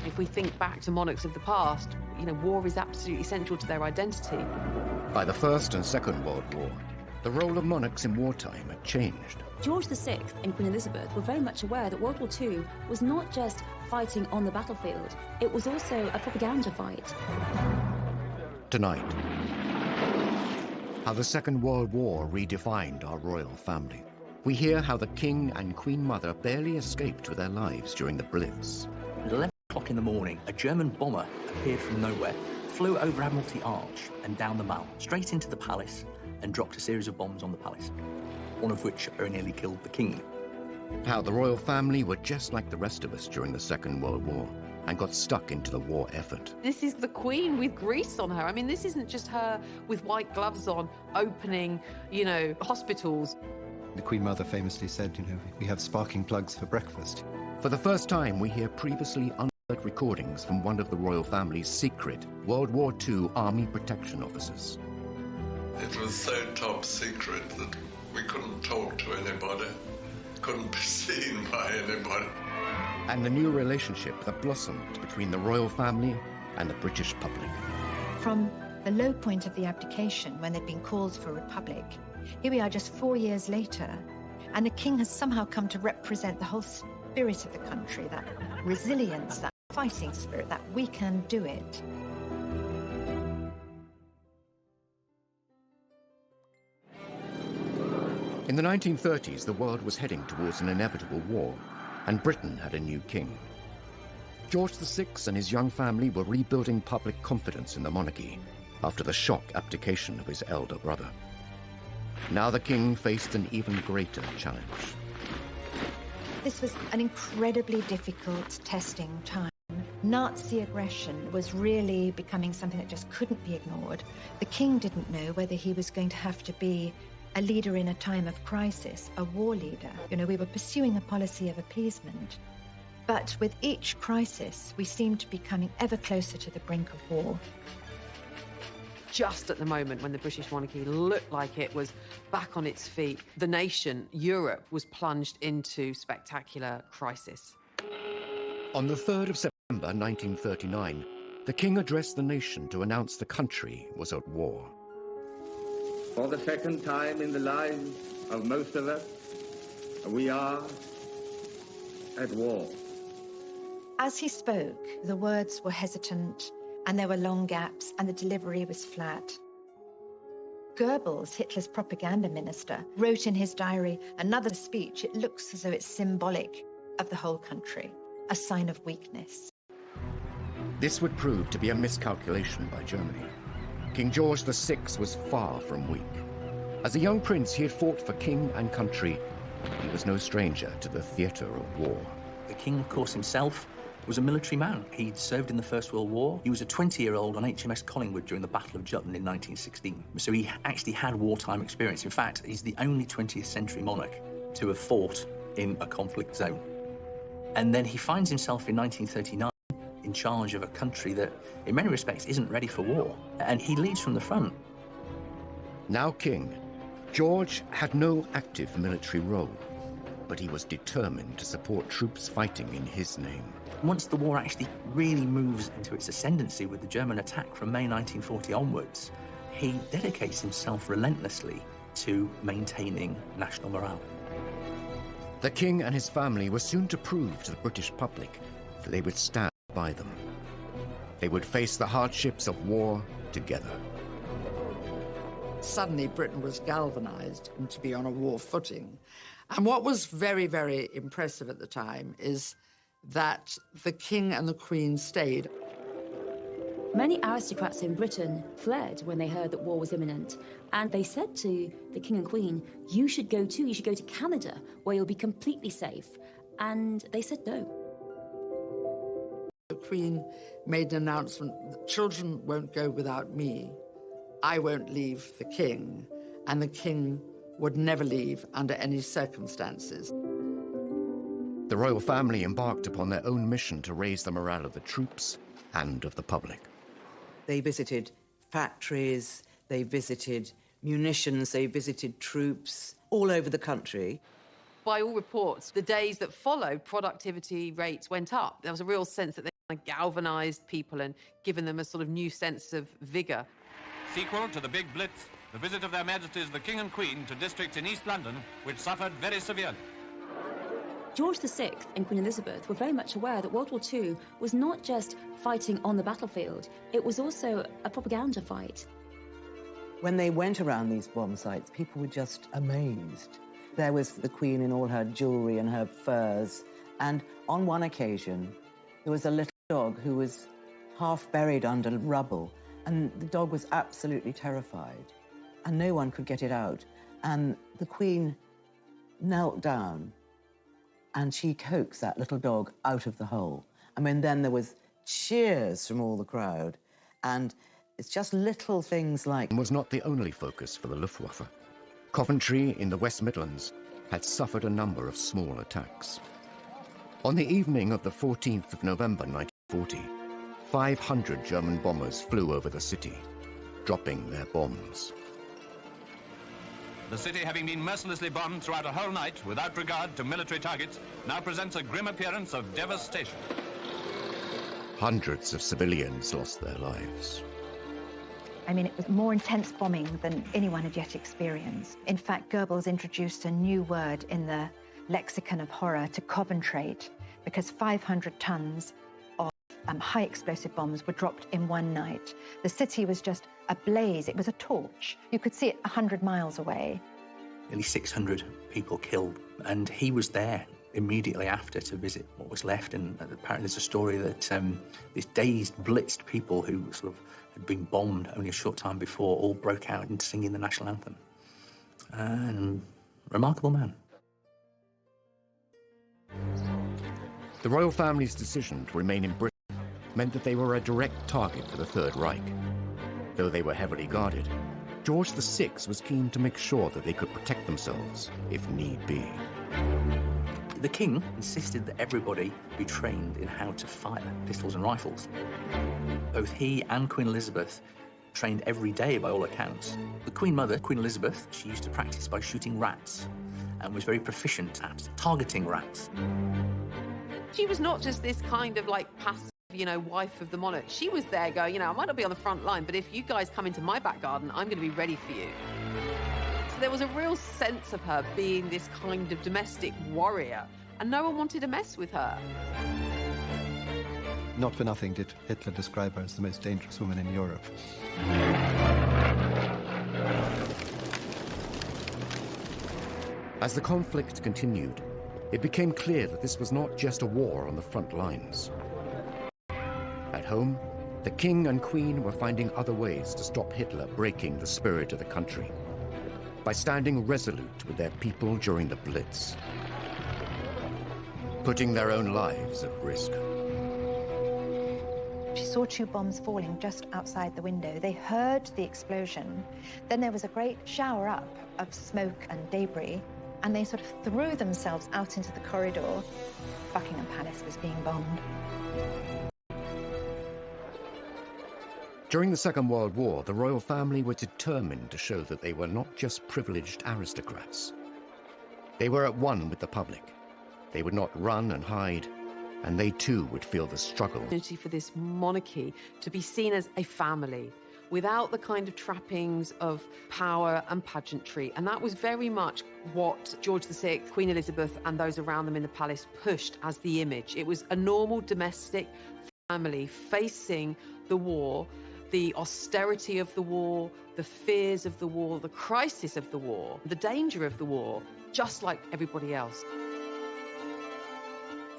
If we think back to monarchs of the past, you know, war is absolutely central to their identity. By the First and Second World War, the role of monarchs in wartime had changed. George VI and Queen Elizabeth were very much aware that World War II was not just fighting on the battlefield, it was also a propaganda fight. Tonight, how the Second World War redefined our royal family. We hear how the King and Queen Mother barely escaped with their lives during the Blitz. At 11 o'clock in the morning, a German bomber appeared from nowhere, flew over Admiralty Arch and down the Mall, straight into the palace, and dropped a series of bombs on the palace, one of which very nearly killed the King. How the royal family were just like the rest of us during the Second World War and got stuck into the war effort. This is the Queen with grease on her. I mean, this isn't just her with white gloves on, opening, you know, hospitals. The Queen Mother famously said, you know, we have sparking plugs for breakfast. For the first time, we hear previously unheard recordings from one of the royal family's secret World War II Army protection officers. It was so top secret that we couldn't talk to anybody, couldn't be seen by anybody. And the new relationship that blossomed between the royal family and the British public. From the low point of the abdication, when they'd been called for a republic, here we are just 4 years later, and the King has somehow come to represent the whole spirit of the country, that resilience, that fighting spirit, that we can do it. In the 1930s, the world was heading towards an inevitable war, and Britain had a new king. George VI and his young family were rebuilding public confidence in the monarchy after the shock abdication of his elder brother. Now the king faced an even greater challenge. This was an incredibly difficult testing time. Nazi aggression was really becoming something that just couldn't be ignored. The king didn't know whether he was going to have to be a leader in a time of crisis, a war leader. You know, we were pursuing a policy of appeasement. But with each crisis, we seemed to be coming ever closer to the brink of war. Just at the moment when the British monarchy looked like it was back on its feet, the nation, Europe, was plunged into spectacular crisis. On the 3rd of September 1939, the king addressed the nation to announce the country was at war. For the second time in the lives of most of us, we are at war. As he spoke, the words were hesitant, and there were long gaps, and the delivery was flat. Goebbels, Hitler's propaganda minister, wrote in his diary, another speech, it looks as though it's symbolic of the whole country, a sign of weakness. This would prove to be a miscalculation by Germany. King George VI was far from weak. As a young prince, he had fought for king and country. He was no stranger to the theatre of war. The King, of course, himself was a military man. He'd served in the First World War. He was a 20-year-old on HMS Collingwood during the Battle of Jutland in 1916. So he actually had wartime experience. In fact, he's the only 20th century monarch to have fought in a conflict zone. And then he finds himself in 1939 in charge of a country that, in many respects, isn't ready for war. And he leads from the front. Now king, George had no active military role, but he was determined to support troops fighting in his name. Once the war actually really moves into its ascendancy with the German attack from May 1940 onwards, he dedicates himself relentlessly to maintaining national morale. The king and his family were soon to prove to the British public that they would stand by them. They would face the hardships of war together. Suddenly Britain was galvanized to be on a war footing. And what was very, very impressive at the time is that the King and the Queen stayed. Many aristocrats in Britain fled when they heard that war was imminent, and they said to the King and Queen, you should go to Canada, where you'll be completely safe. And they said no. The Queen made an announcement that children won't go without me. I won't leave the King, and the King would never leave under any circumstances. The royal family embarked upon their own mission to raise the morale of the troops and of the public. They visited factories, they visited munitions, they visited troops all over the country. By all reports, the days that followed, productivity rates went up. There was a real sense that they galvanised people and given them a sort of new sense of vigour. Sequel to the Big Blitz, the visit of Their Majesties the King and Queen to districts in East London which suffered very severely. George VI and Queen Elizabeth were very much aware that World War II was not just fighting on the battlefield, it was also a propaganda fight. When they went around these bomb sites, people were just amazed. There was the Queen in all her jewellery and her furs, and on one occasion, there was a little dog who was half buried under rubble, and the dog was absolutely terrified, and no one could get it out. And the Queen knelt down, and she coaxed that little dog out of the hole. I mean, then there was cheers from all the crowd, and it's just little things like... Was not the only focus for the Luftwaffe. Coventry in the West Midlands had suffered a number of small attacks. On the evening of the 14th of November 1940, 500 German bombers flew over the city, dropping their bombs. The city, having been mercilessly bombed throughout a whole night without regard to military targets, now presents a grim appearance of devastation. Hundreds of civilians lost their lives. I mean, it was more intense bombing than anyone had yet experienced. In fact, Goebbels introduced a new word in the lexicon of horror to Coventrate, because 500 tons of high explosive bombs were dropped in one night. The city was just ablaze. It was a torch. You could see it 100 miles away. Nearly 600 people killed, and he was there immediately after to visit what was left. And apparently there's a story that these dazed, blitzed people who sort of had been bombed only a short time before all broke out into singing the national anthem. And remarkable man. The royal family's decision to remain in Britain meant that they were a direct target for the Third Reich. Though they were heavily guarded, George VI was keen to make sure that they could protect themselves, if need be. The king insisted that everybody be trained in how to fire pistols and rifles. Both he and Queen Elizabeth trained every day by all accounts. The Queen Mother, Queen Elizabeth, she used to practice by shooting rats and was very proficient at targeting rats. She was not just this kind of like passive, wife of the monarch. She was there going, I might not be on the front line, but if you guys come into my back garden, I'm going to be ready for you. So there was a real sense of her being this kind of domestic warrior, and no one wanted to mess with her. Not for nothing did Hitler describe her as the most dangerous woman in Europe. As the conflict continued, it became clear that this was not just a war on the front lines. At home, the King and Queen were finding other ways to stop Hitler breaking the spirit of the country, by standing resolute with their people during the Blitz, putting their own lives at risk. She saw 2 bombs falling just outside the window. They heard the explosion. Then there was a great shower up of smoke and debris, and they sort of threw themselves out into the corridor. Buckingham Palace was being bombed. During the Second World War, the royal family were determined to show that they were not just privileged aristocrats. They were at one with the public. They would not run and hide, and they too would feel the struggle. For this monarchy to be seen as a family, without the kind of trappings of power and pageantry. And that was very much what George VI, Queen Elizabeth, and those around them in the palace pushed as the image. It was a normal domestic family facing the war, the austerity of the war, the fears of the war, the crisis of the war, the danger of the war, just like everybody else.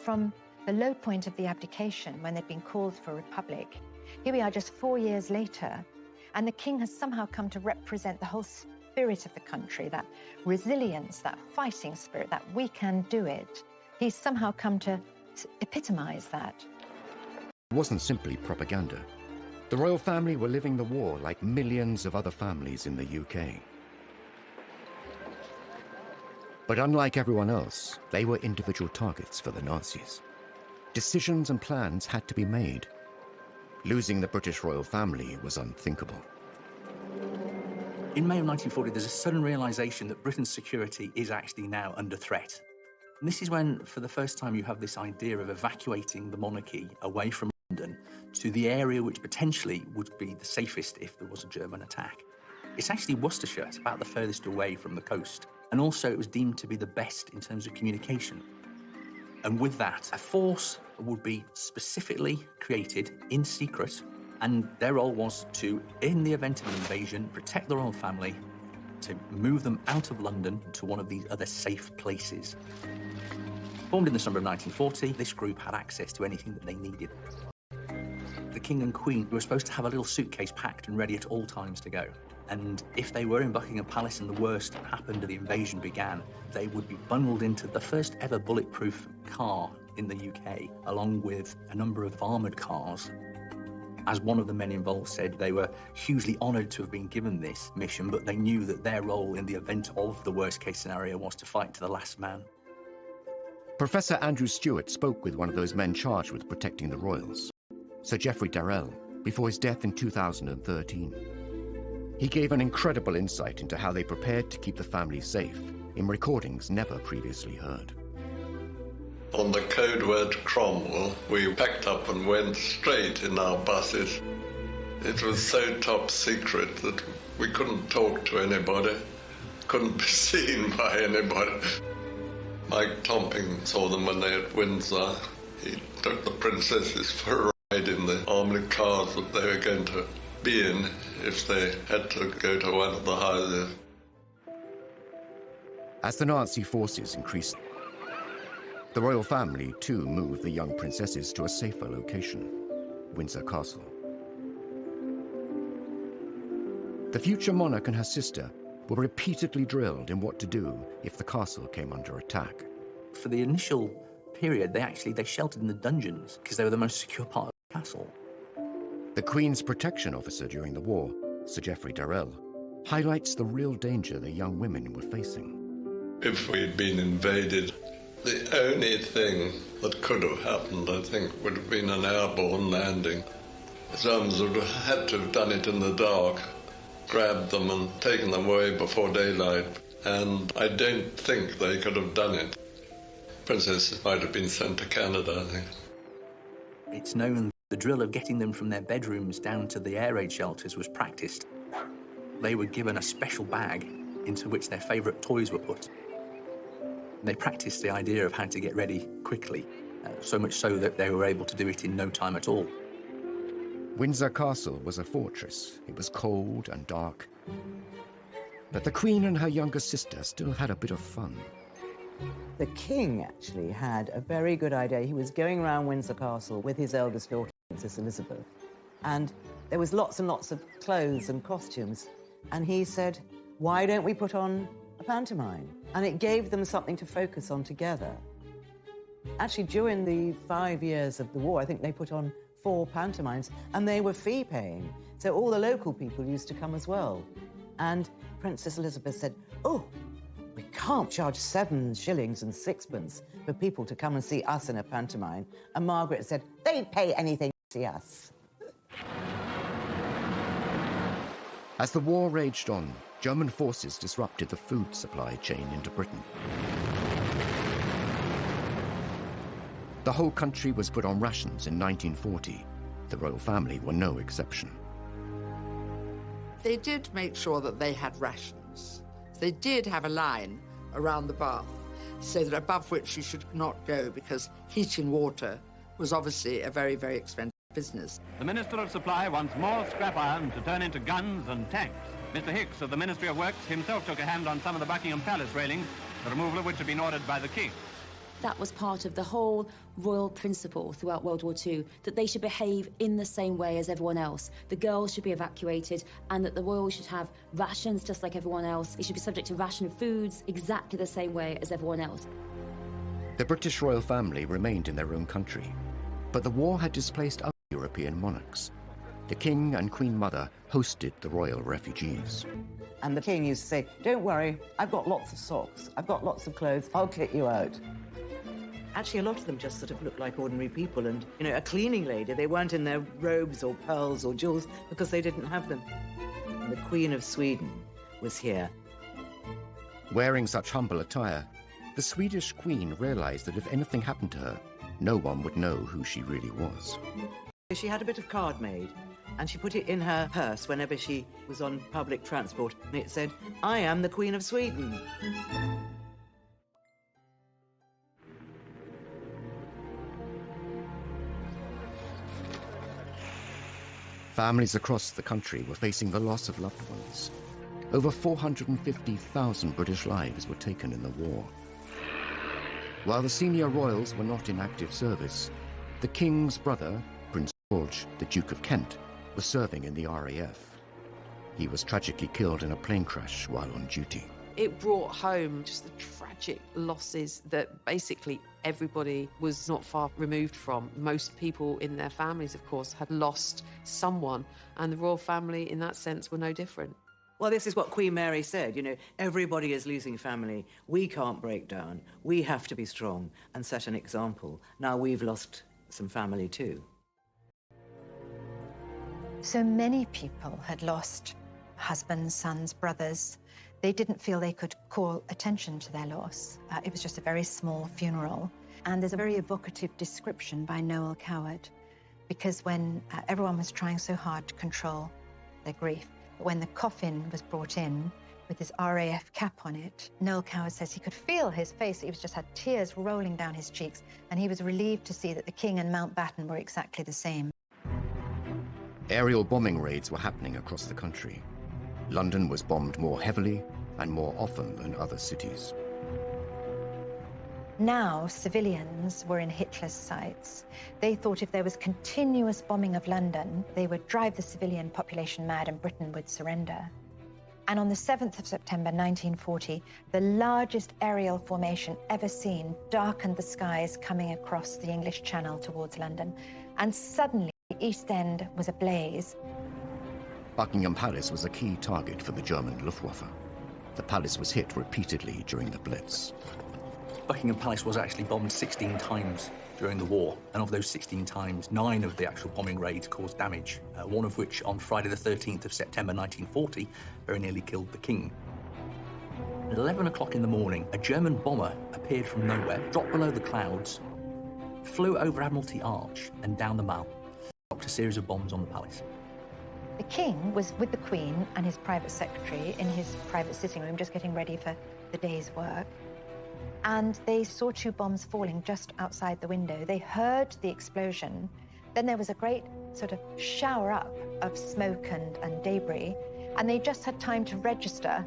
From the low point of the abdication, when they'd been called for a republic, here we are just 4 years later, and the king has somehow come to represent the whole spirit of the country, that resilience, that fighting spirit, that we can do it. He's somehow come to epitomize that. It wasn't simply propaganda. The royal family were living the war like millions of other families in the UK. But unlike everyone else, they were individual targets for the Nazis. Decisions and plans had to be made. Losing the British royal family was unthinkable. In May of 1940, there's a sudden realization that Britain's security is actually now under threat. And this is when, for the first time, you have this idea of evacuating the monarchy away from London to the area which potentially would be the safest if there was a German attack. It's actually Worcestershire. It's about the furthest away from the coast. And also it was deemed to be the best in terms of communication. And with that, a force would be specifically created in secret, and their role was to, in the event of an invasion, protect the royal family, to move them out of London to one of these other safe places. Formed in the summer of 1940, this group had access to anything that they needed. The King and Queen were supposed to have a little suitcase packed and ready at all times to go. And if they were in Buckingham Palace and the worst happened and the invasion began, they would be bundled into the first ever bulletproof car in the UK, along with a number of armoured cars. As one of the men involved said, they were hugely honoured to have been given this mission, but they knew that their role in the event of the worst-case scenario was to fight to the last man. Professor Andrew Stewart spoke with one of those men charged with protecting the royals, Sir Geoffrey Darrell, before his death in 2013. He gave an incredible insight into how they prepared to keep the family safe in recordings never previously heard. On the code word Cromwell, we packed up and went straight in our buses. It was so top secret that we couldn't talk to anybody, couldn't be seen by anybody. Mike Tomping saw them when they were at Windsor. He took the princesses for a ride in the armoured cars that they were going to be in if they had to go to one of the houses. As the Nazi forces increased, the royal family too moved the young princesses to a safer location, Windsor Castle. The future monarch and her sister were repeatedly drilled in what to do if the castle came under attack. For the initial period, they sheltered in the dungeons because they were the most secure part of the castle. The Queen's protection officer during the war, Sir Geoffrey Darrell, highlights the real danger the young women were facing. If we'd been invaded, the only thing that could have happened, I think, would have been an airborne landing. The Germans would have had to have done it in the dark, grabbed them and taken them away before daylight, and I don't think they could have done it. Princesses might have been sent to Canada, I think. It's known the drill of getting them from their bedrooms down to the air raid shelters was practiced. They were given a special bag into which their favourite toys were put. They practiced the idea of how to get ready quickly, so much so that they were able to do it in no time at all. Windsor Castle was a fortress. It was cold and dark. But the Queen and her younger sister still had a bit of fun. The king actually had a very good idea. He was going around Windsor Castle with his eldest daughter, Princess Elizabeth, and there was lots and lots of clothes and costumes, and he said, why don't we put on a pantomime? And it gave them something to focus on together. Actually, during the 5 years of the war, I think they put on 4 pantomimes, and they were fee-paying, so all the local people used to come as well. And Princess Elizabeth said, oh, we can't charge 7 shillings and 6pence for people to come and see us in a pantomime. And Margaret said, they'd pay anything to see us. As the war raged on, German forces disrupted the food supply chain into Britain. The whole country was put on rations in 1940. The royal family were no exception. They did make sure that they had rations. They did have a line around the bath so that above which you should not go, because heating water was obviously a very, very expensive business. The Minister of Supply wants more scrap iron to turn into guns and tanks. Mr. Hicks of the Ministry of Works himself took a hand on some of the Buckingham Palace railings, the removal of which had been ordered by the King. That was part of the whole royal principle throughout World War II, that they should behave in the same way as everyone else. The girls should be evacuated, and that the royals should have rations just like everyone else. They should be subject to ration foods exactly the same way as everyone else. The British royal family remained in their own country, but the war had displaced other European monarchs. The King and Queen Mother hosted the royal refugees. And the king used to say, don't worry, I've got lots of socks, I've got lots of clothes, I'll kit you out. Actually, a lot of them just sort of looked like ordinary people, and, you know, a cleaning lady, they weren't in their robes or pearls or jewels because they didn't have them. And the Queen of Sweden was here. Wearing such humble attire, the Swedish Queen realized that if anything happened to her, no one would know who she really was. She had a bit of card made, and she put it in her purse whenever she was on public transport, and it said, "I am the Queen of Sweden." Families across the country were facing the loss of loved ones. Over 450,000 British lives were taken in the war. While the senior royals were not in active service, the King's brother, Prince George, the Duke of Kent, was serving in the RAF. He was tragically killed in a plane crash while on duty. It brought home just the tragic losses that basically everybody was not far removed from. Most people in their families, of course, had lost someone, and the royal family, in that sense, were no different. Well, this is what Queen Mary said, you know, everybody is losing family. We can't break down. We have to be strong and set an example. Now we've lost some family too. So many people had lost husbands, sons, brothers. They didn't feel they could call attention to their loss. It was just a very small funeral. And there's a very evocative description by Noel Coward, because when everyone was trying so hard to control their grief, when the coffin was brought in with his RAF cap on it, Noel Coward says he could feel his face. He just had tears rolling down his cheeks, and he was relieved to see that the King and Mountbatten were exactly the same. Aerial bombing raids were happening across the country. London was bombed more heavily and more often than other cities. Now, civilians were in Hitler's sights. They thought if there was continuous bombing of London, they would drive the civilian population mad and Britain would surrender. And on the 7th of September 1940, the largest aerial formation ever seen darkened the skies coming across the English Channel towards London. And suddenly, the East End was ablaze. Buckingham Palace was a key target for the German Luftwaffe. The palace was hit repeatedly during the Blitz. Buckingham Palace was actually bombed 16 times during the war, and of those 16 times, 9 of the actual bombing raids caused damage, one of which on Friday the 13th of September 1940 very nearly killed the King. At 11 o'clock in the morning, a German bomber appeared from nowhere, dropped below the clouds, flew over Admiralty Arch and down the Mall, dropped a series of bombs on the palace. The King was with the Queen and his private secretary in his private sitting room, just getting ready for the day's work. And they saw 2 bombs falling just outside the window. They heard the explosion. Then there was a great sort of shower up of smoke and debris. And they just had time to register,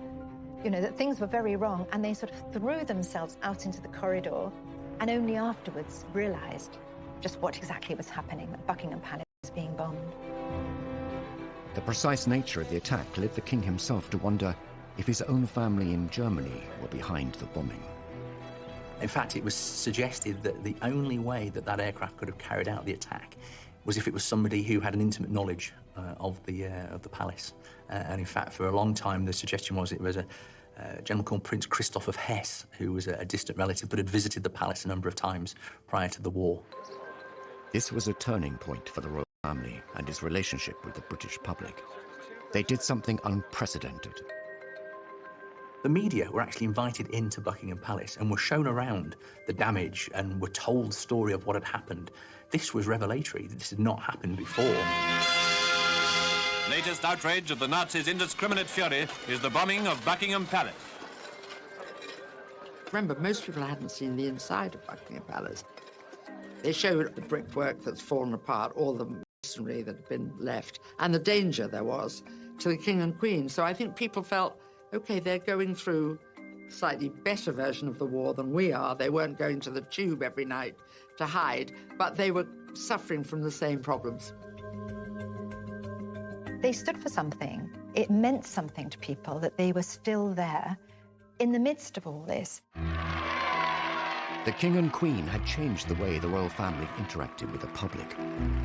you know, that things were very wrong. And they sort of threw themselves out into the corridor and only afterwards realized just what exactly was happening, that Buckingham Palace was being bombed. The precise nature of the attack led the King himself to wonder if his own family in Germany were behind the bombing. In fact, it was suggested that the only way that that aircraft could have carried out the attack was if it was somebody who had an intimate knowledge of the palace. And in fact, for a long time, the suggestion was it was a gentleman called Prince Christoph of Hesse, who was a distant relative but had visited the palace a number of times prior to the war. This was a turning point for the royal family and his relationship with the British public. They did something unprecedented. The media were actually invited into Buckingham Palace and were shown around the damage and were told the story of what had happened. This was revelatory. This had not happened before. Latest outrage of the Nazis' indiscriminate fury is the bombing of Buckingham Palace. Remember, most people hadn't seen the inside of Buckingham Palace. They showed the brickwork that's fallen apart, all the masonry that had been left, and the danger there was to the King and Queen. So I think people felt, OK, they're going through a slightly better version of the war than we are. They weren't going to the Tube every night to hide, but they were suffering from the same problems. They stood for something. It meant something to people that they were still there in the midst of all this. The King and Queen had changed the way the royal family interacted with the public.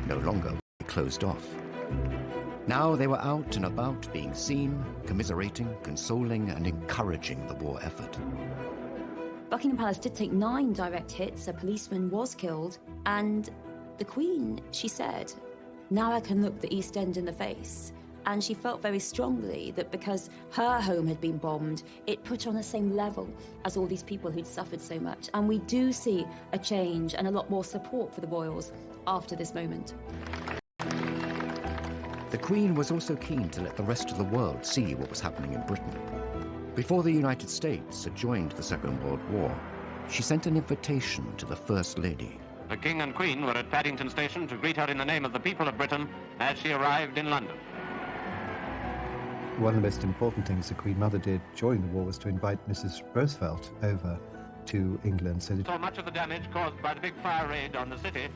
No longer were they closed off. Now they were out and about, being seen, commiserating, consoling, and encouraging the war effort. Buckingham Palace did take 9 direct hits, a policeman was killed, and the Queen, she said, "Now I can look the East End in the face." And she felt very strongly that because her home had been bombed, it put her on the same level as all these people who'd suffered so much. And we do see a change and a lot more support for the royals after this moment. The Queen was also keen to let the rest of the world see what was happening in Britain. Before the United States had joined the Second World War, she sent an invitation to the First Lady. The King and Queen were at Paddington Station to greet her in the name of the people of Britain as she arrived in London. One of the most important things the Queen Mother did during the war was to invite Mrs. Roosevelt over to England. So much of the damage caused by the big fire raid on the city.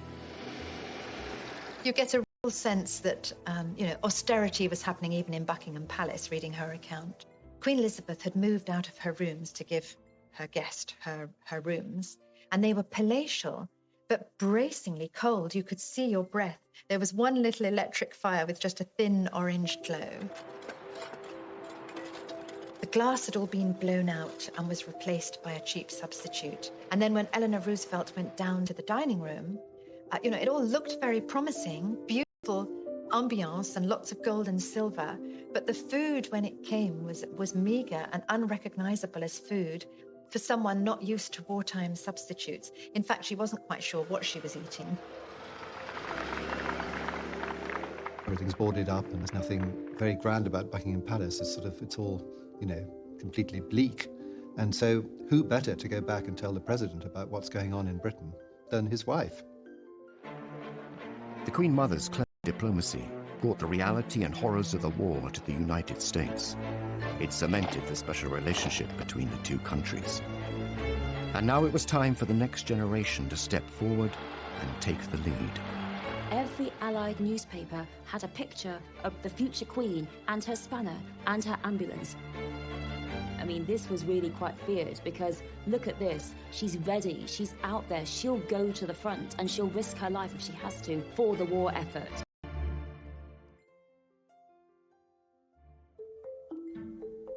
You get a real sense that, austerity was happening even in Buckingham Palace, reading her account. Queen Elizabeth had moved out of her rooms to give her guest her rooms, and they were palatial, but bracingly cold. You could see your breath. There was one little electric fire with just a thin orange glow. The glass had all been blown out and was replaced by a cheap substitute. And then when Eleanor Roosevelt went down to the dining room, it all looked very promising, beautiful ambiance and lots of gold and silver, but the food when it came was meager and unrecognizable as food for someone not used to wartime substitutes. In fact, she wasn't quite sure what she was eating. everything's boarded up and there's nothing very grand about Buckingham Palace. It's all, completely bleak. And so who better to go back and tell the president about what's going on in Britain than his wife? The Queen Mother's clever diplomacy brought the reality and horrors of the war to the United States. It cemented the special relationship between the two countries. And now it was time for the next generation to step forward and take the lead. Every Allied newspaper had a picture of the future Queen and her spanner and her ambulance. I mean, this was really quite feared because look at this. She's ready. She's out there. She'll go to the front and she'll risk her life if she has to for the war effort.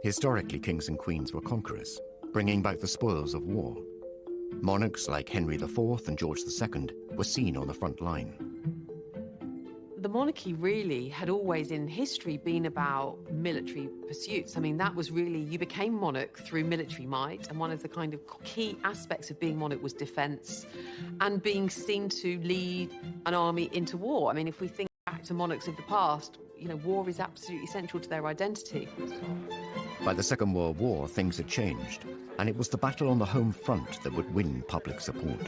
Historically, kings and queens were conquerors, bringing back the spoils of war. Monarchs like Henry IV and George II were seen on the front line. The monarchy really had always in history been about military pursuits. I mean, that was really, you became monarch through military might, and one of the kind of key aspects of being monarch was defense and being seen to lead an army into war. I mean, if we think back to monarchs of the past, war is absolutely central to their identity. By the Second World War, things had changed, and it was the battle on the home front that would win public support.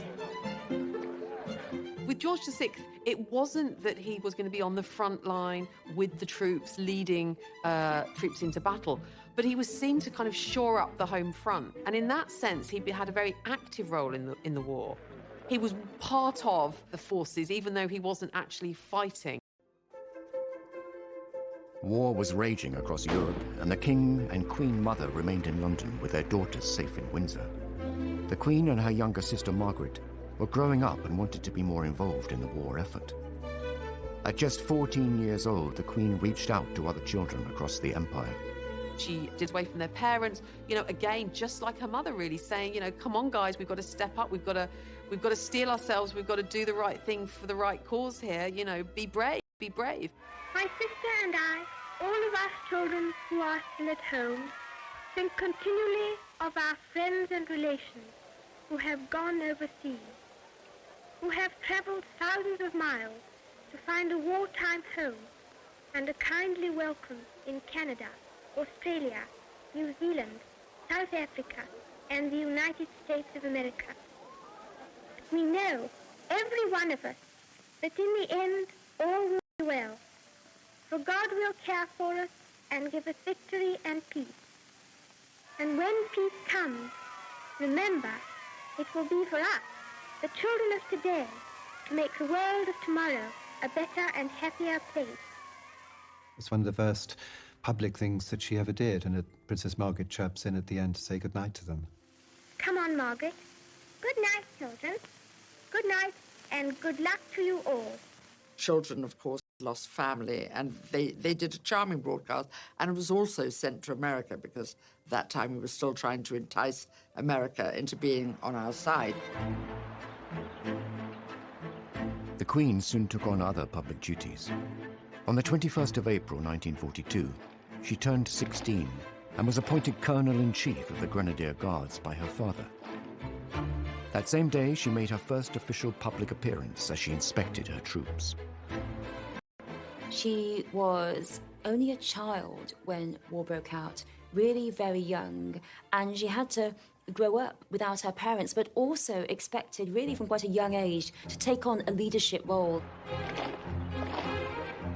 With George VI, it wasn't that he was going to be on the front line with the troops, leading troops into battle, but he was seen to kind of shore up the home front. And in that sense, he had a very active role in the war. He was part of the forces, even though he wasn't actually fighting. War was raging across Europe, and the King and Queen Mother remained in London with their daughters safe in Windsor. The Queen and her younger sister Margaret were growing up and wanted to be more involved in the war effort. At just 14 years old, the Queen reached out to other children across the empire. She did away from their parents, again, just like her mother, really saying, come on, guys, we've got to step up, we've got to steel ourselves, we've got to do the right thing for the right cause here, be brave, be brave. My sister and I, all of us children who are still at home, think continually of our friends and relations who have gone overseas, who have travelled thousands of miles to find a wartime home and a kindly welcome in Canada, Australia, New Zealand, South Africa, and the United States of America. We know, every one of us, that in the end all will be well, for God will care for us and give us victory and peace. And when peace comes, remember, it will be for us, the children of today, to make the world of tomorrow a better and happier place. It's one of the first public things that she ever did, and Princess Margaret chirps in at the end to say goodnight to them. Come on, Margaret. Good night, children. Good night, and good luck to you all. Children, of course, lost family, and they did a charming broadcast, and it was also sent to America because at that time we were still trying to entice America into being on our side. The Queen soon took on other public duties. On the 21st of April 1942, she turned 16 and was appointed Colonel-in-Chief of the Grenadier Guards by her father. That same day, she made her first official public appearance as she inspected her troops. She was only a child when war broke out, really very young, and she had to grow up without her parents, but also expected really from quite a young age to take on a leadership role.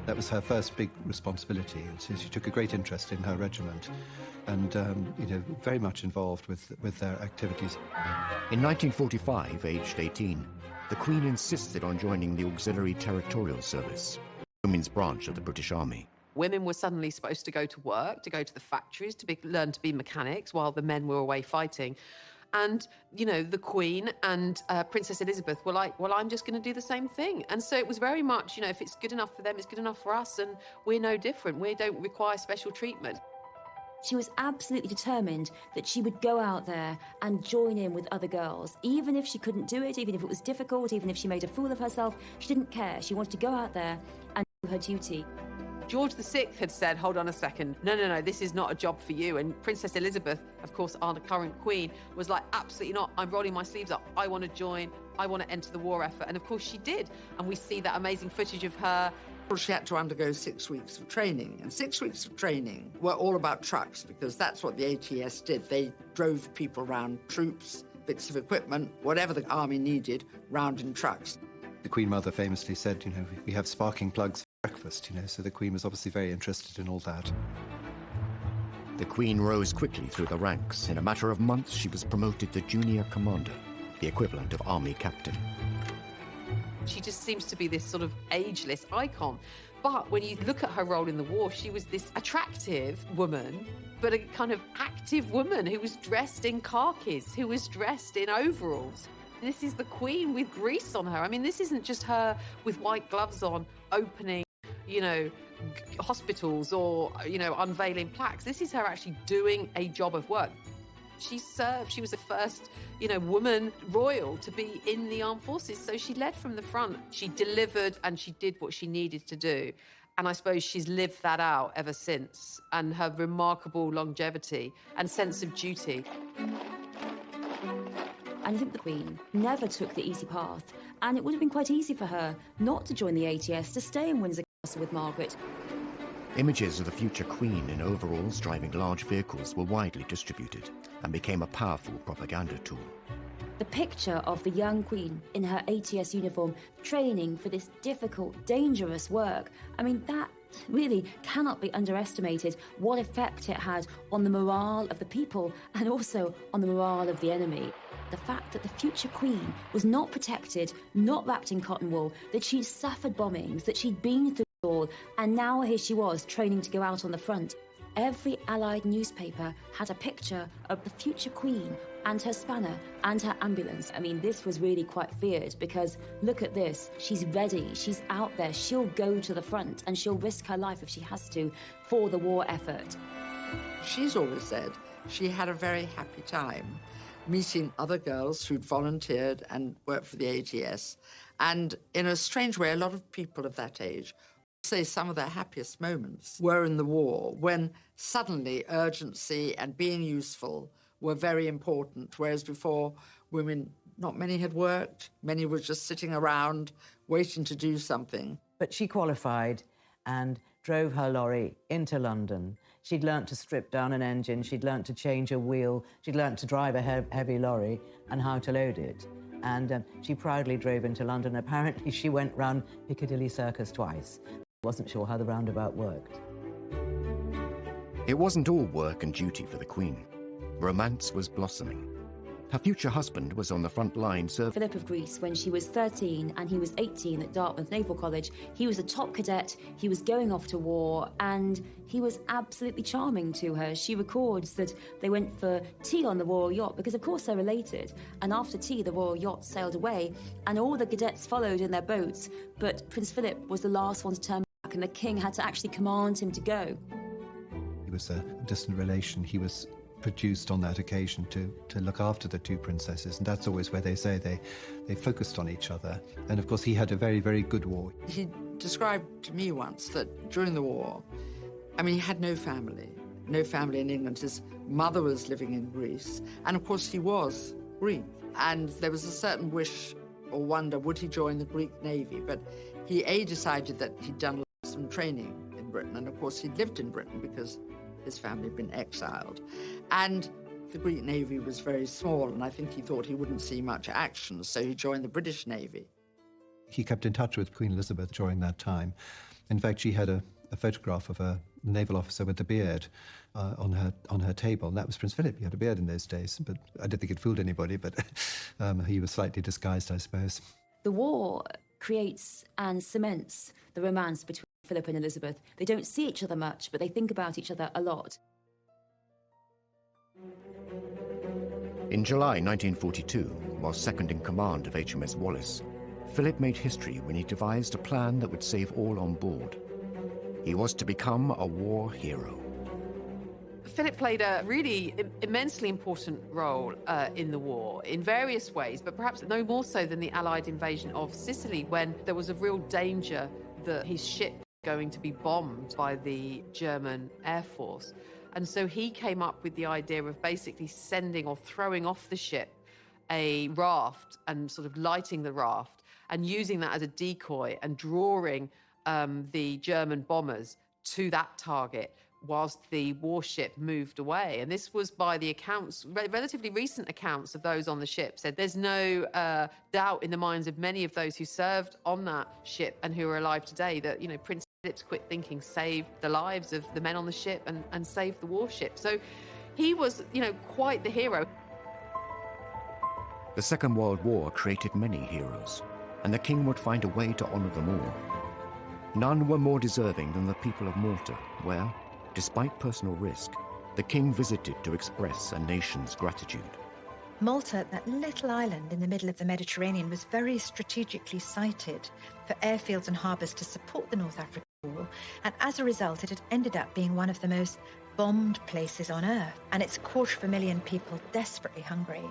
That was her first big responsibility, and so she took a great interest in her regiment and, very much involved with their activities. In 1945, aged 18, the Queen insisted on joining the Auxiliary Territorial Service, the women's branch of the British Army. Women were suddenly supposed to go to work, to go to the factories, to learn to be mechanics while the men were away fighting. And, the Queen and Princess Elizabeth were like, well, I'm just going to do the same thing. And so it was very much, if it's good enough for them, it's good enough for us, and we're no different. We don't require special treatment. She was absolutely determined that she would go out there and join in with other girls. Even if she couldn't do it, even if it was difficult, even if she made a fool of herself, she didn't care. She wanted to go out there and do her duty. George VI had said, hold on a second, no, this is not a job for you. And Princess Elizabeth, of course, our current queen, was like, absolutely not. I'm rolling my sleeves up. I want to join. I want to enter the war effort. And of course she did. And we see that amazing footage of her. She had to undergo 6 weeks of training. And 6 weeks of training were all about trucks, because that's what the ATS did. They drove people around, troops, bits of equipment, whatever the army needed, round in trucks. The Queen Mother famously said, we have sparking plugs for breakfast, so the Queen was obviously very interested in all that. The Queen rose quickly through the ranks. In a matter of months, she was promoted to junior commander, the equivalent of army captain. She just seems to be this sort of ageless icon. But when you look at her role in the war, she was this attractive woman, but a kind of active woman who was dressed in khakis, who was dressed in overalls. This is the Queen with grease on her. I mean, this isn't just her with white gloves on, opening, hospitals or, unveiling plaques. This is her actually doing a job of work. She served. She was the first, woman royal to be in the armed forces. So she led from the front. She delivered and she did what she needed to do. And I suppose she's lived that out ever since. And her remarkable longevity and sense of duty. And I think the Queen never took the easy path. And it would have been quite easy for her not to join the ATS, to stay in Windsor Castle with Margaret. Images of the future Queen in overalls driving large vehicles were widely distributed and became a powerful propaganda tool. The picture of the young Queen in her ATS uniform training for this difficult, dangerous work, that really cannot be underestimated, what effect it had on the morale of the people and also on the morale of the enemy. The fact that the future Queen was not protected, not wrapped in cotton wool, that she'd suffered bombings, that she'd been through it all, and now here she was training to go out on the front. Every Allied newspaper had a picture of the future Queen and her spanner and her ambulance. This was really quite feared, because look at this. She's ready. She's out there. She'll go to the front and she'll risk her life if she has to for the war effort. She's always said she had a very happy time meeting other girls who'd volunteered and worked for the ATS. And in a strange way, a lot of people of that age say some of their happiest moments were in the war, when suddenly urgency and being useful were very important, whereas before women, not many had worked, many were just sitting around waiting to do something. But she qualified and drove her lorry into London. She'd learnt to strip down an engine, she'd learnt to change a wheel, she'd learnt to drive a heavy lorry and how to load it. And she proudly drove into London. Apparently she went round Piccadilly Circus twice. Wasn't sure how the roundabout worked. It wasn't all work and duty for the Queen. Romance was blossoming. Her future husband was on the front line serving. Philip of Greece, when she was 13 and he was 18 at Dartmouth Naval College, he was a top cadet, he was going off to war, and he was absolutely charming to her. She records that they went for tea on the Royal Yacht, because of course they're related, and after tea the Royal Yacht sailed away, and all the cadets followed in their boats, but Prince Philip was the last one to turn back, and the king had to actually command him to go. He was a distant relation. He was produced on that occasion to look after the two princesses, and that's always where they say they focused on each other. And of course he had a very, very good war. He described to me once that during the war, he had no family in England. His mother was living in Greece, and of course he was Greek, and there was a certain wish or wonder, would he join the Greek Navy? But he decided that he'd done lots some training in Britain. And of course, he'd lived in Britain because his family had been exiled. And the Greek Navy was very small, and I think he thought he wouldn't see much action, so he joined the British Navy. He kept in touch with Queen Elizabeth during that time. In fact, she had a photograph of a naval officer with a beard on her table, and that was Prince Philip. He had a beard in those days, but I don't think it fooled anybody, but he was slightly disguised, I suppose. The war creates and cements the romance between Philip and Elizabeth. They don't see each other much, but they think about each other a lot. In July 1942, while second in command of HMS Wallace, Philip made history when he devised a plan that would save all on board. He was to become a war hero. Philip played a really immensely important role in the war in various ways, but perhaps no more so than the Allied invasion of Sicily, when there was a real danger that his ship was going to be bombed by the German Air Force. And so he came up with the idea of basically sending or throwing off the ship a raft and sort of lighting the raft and using that as a decoy and drawing the German bombers to that target whilst the warship moved away. And this was by the accounts, relatively recent accounts of those on the ship, said there's no doubt in the minds of many of those who served on that ship and who are alive today that, you know, Prince Philip's quick thinking saved the lives of the men on the ship and saved the warship. So he was, you know, quite the hero. The Second World War created many heroes, and the king would find a way to honor them all. None were more deserving than the people of Malta, where, despite personal risk, the king visited to express a nation's gratitude. Malta, that little island in the middle of the Mediterranean, was very strategically sited for airfields and harbours to support the North African War, and as a result, it had ended up being one of the most bombed places on earth, and its 250,000 people desperately hungry.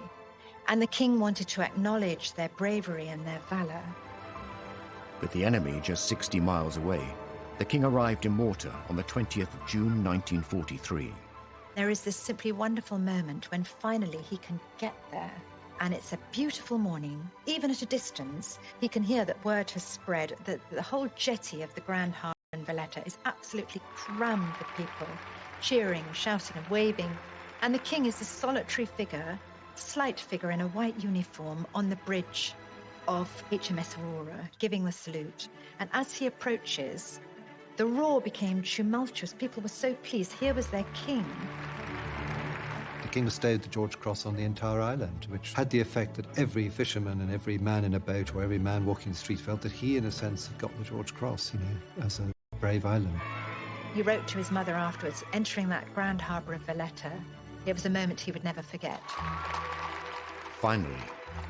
And the king wanted to acknowledge their bravery and their valour. With the enemy just 60 miles away, the king arrived in Malta on the 20th of June 1943. There is this simply wonderful moment when finally he can get there. And it's a beautiful morning. Even at a distance, he can hear that word has spread that the whole jetty of the Grand Harbour in Valletta is absolutely crammed with people, cheering, shouting and waving. And the king is a solitary figure, slight figure in a white uniform on the bridge of HMS Aurora, giving the salute. And as he approaches, the roar became tumultuous. People were so pleased. Here was their king. The king bestowed the George Cross on the entire island, which had the effect that every fisherman and every man in a boat or every man walking the street felt that he, in a sense, had got the George Cross, you know, as a brave island. He wrote to his mother afterwards, entering that Grand Harbour of Valletta. It was a moment he would never forget. Finally,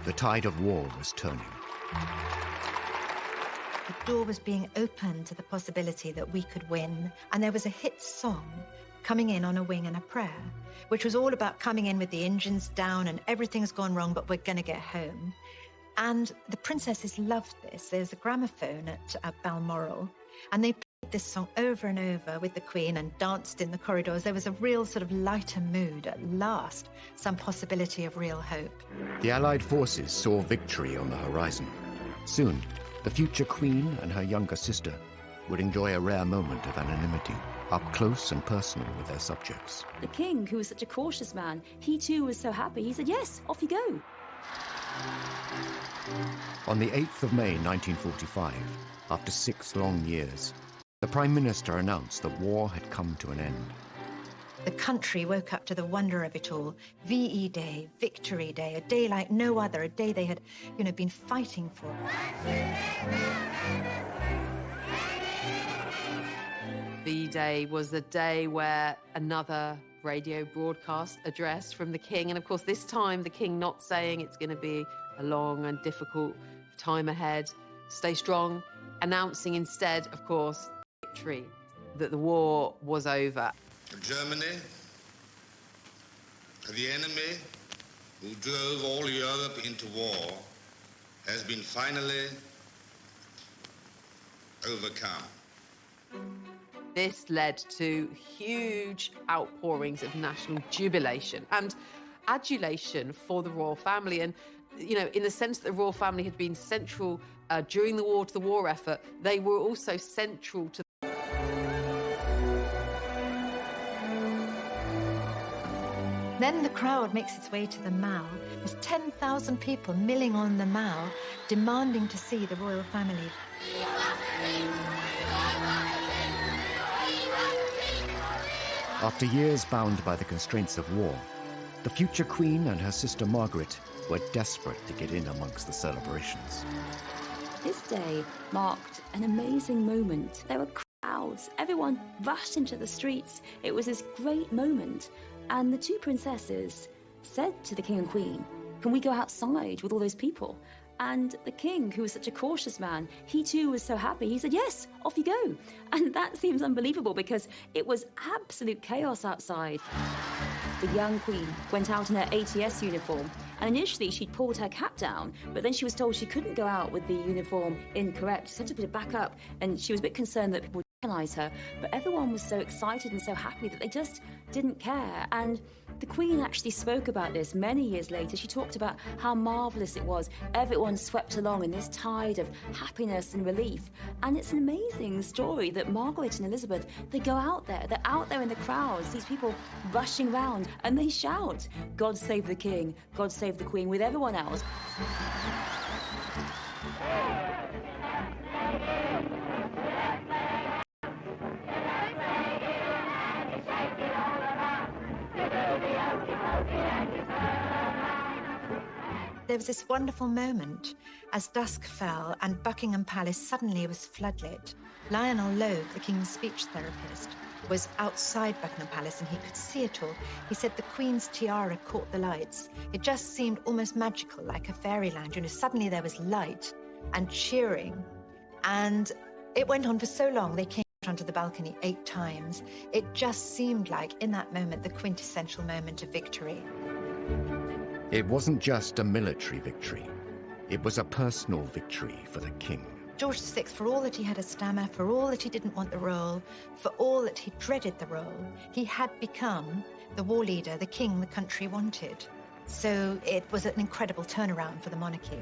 the tide of war was turning. The door was being opened to the possibility that we could win, and there was a hit song, Coming In on a Wing and a Prayer, which was all about coming in with the engines down and everything's gone wrong, but we're going to get home. And the princesses loved this. There's a gramophone at Balmoral, and they played this song over and over with the Queen and danced in the corridors. There was a real sort of lighter mood at last, some possibility of real hope. The Allied forces saw victory on the horizon. Soon, the future Queen and her younger sister would enjoy a rare moment of anonymity, up close and personal with their subjects. The king, who was such a cautious man, he too was so happy. He said, yes, off you go. On the 8th of May 1945, after 6 long years, the Prime Minister announced that war had come to an end. The country woke up to the wonder of it all. VE Day, Victory Day, a day like no other, a day they had, been fighting for. VE Day was the day where another radio broadcast address from the king, and of course this time the king not saying it's going to be a long and difficult time ahead, stay strong, announcing instead, of course, victory, that the war was over. Germany, the enemy who drove all Europe into war, has been finally overcome. This led to huge outpourings of national jubilation and adulation for the royal family. And, in the sense that the royal family had been central during the war to the war effort, they were also central to Then the crowd makes its way to the Mall. There's 10,000 people milling on the Mall, demanding to see the royal family. After years bound by the constraints of war, the future queen and her sister Margaret were desperate to get in amongst the celebrations. This day marked an amazing moment. There were crowds. Everyone rushed into the streets. It was this great moment. And the two princesses said to the king and queen, "Can we go outside with all those people?" And the king, who was such a cautious man, he too was so happy. He said, "Yes, off you go." And that seems unbelievable because it was absolute chaos outside. The young queen went out in her ATS uniform, and initially she'd pulled her cap down, but then she was told she couldn't go out with the uniform incorrect. She had to put it back up, and she was a bit concerned that people would recognize her. But everyone was so excited and so happy that they just didn't care. And the Queen actually spoke about this many years later. She talked about how marvellous it was. Everyone swept along in this tide of happiness and relief. And it's an amazing story that Margaret and Elizabeth, they go out there. They're out there in the crowds, these people rushing round, and they shout, "God save the King, God save the Queen," with everyone else. There was this wonderful moment as dusk fell and Buckingham Palace suddenly was floodlit. Lionel Logue, the King's speech therapist, was outside Buckingham Palace and he could see it all. He said the Queen's tiara caught the lights. It just seemed almost magical, like a fairyland. You know, suddenly there was light and cheering. And it went on for so long. They came out onto the balcony 8 times. It just seemed like, in that moment, the quintessential moment of victory. It wasn't just a military victory. It was a personal victory for the king. George VI, for all that he had a stammer, for all that he didn't want the role, for all that he dreaded the role, he had become the war leader, the king the country wanted. So it was an incredible turnaround for the monarchy.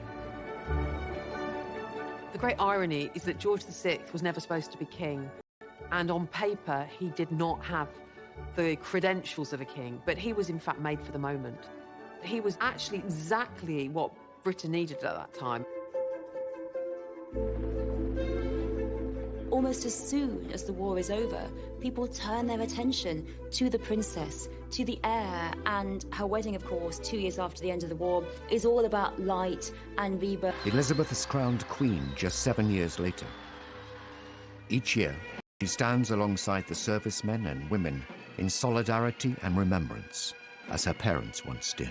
The great irony is that George VI was never supposed to be king. And on paper, he did not have the credentials of a king, but he was in fact made for the moment. He was actually exactly what Britain needed at that time. Almost as soon as the war is over, people turn their attention to the princess, to the heir, and her wedding, of course, 2 years after the end of the war, is all about light and rebirth. Elizabeth is crowned queen just 7 years later. Each year, she stands alongside the servicemen and women in solidarity and remembrance, as her parents once did.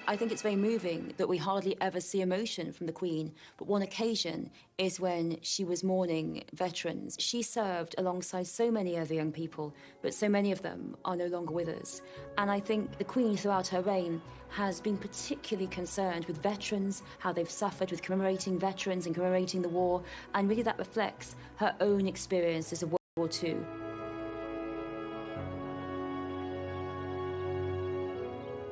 I think it's very moving that we hardly ever see emotion from the Queen, but one occasion is when she was mourning veterans. She served alongside so many other young people, but so many of them are no longer with us. And I think the Queen, throughout her reign, has been particularly concerned with veterans, how they've suffered, with commemorating veterans and commemorating the war, and really that reflects her own experiences of World War II.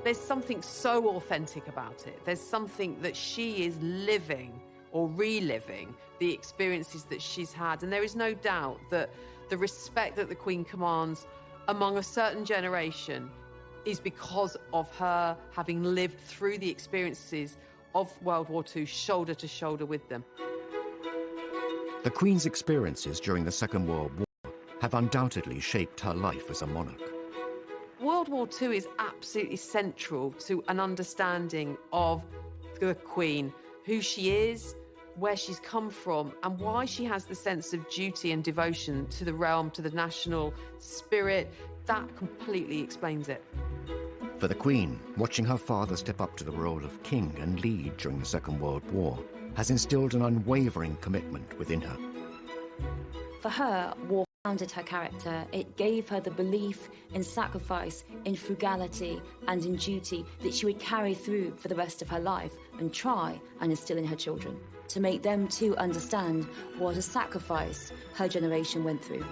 There's something so authentic about it. There's something that she is living or reliving the experiences that she's had. And there is no doubt that the respect that the Queen commands among a certain generation is because of her having lived through the experiences of World War II shoulder to shoulder with them. The Queen's experiences during the Second World War have undoubtedly shaped her life as a monarch. World War II is absolutely central to an understanding of the Queen, who she is, where she's come from, and why she has the sense of duty and devotion to the realm, to the national spirit. That completely explains it. For the Queen, watching her father step up to the role of king and lead during the Second World War has instilled an unwavering commitment within her. For her, war founded her character. It gave her the belief in sacrifice, in frugality, and in duty that she would carry through for the rest of her life and try and instill in her children, to make them too understand what a sacrifice her generation went through.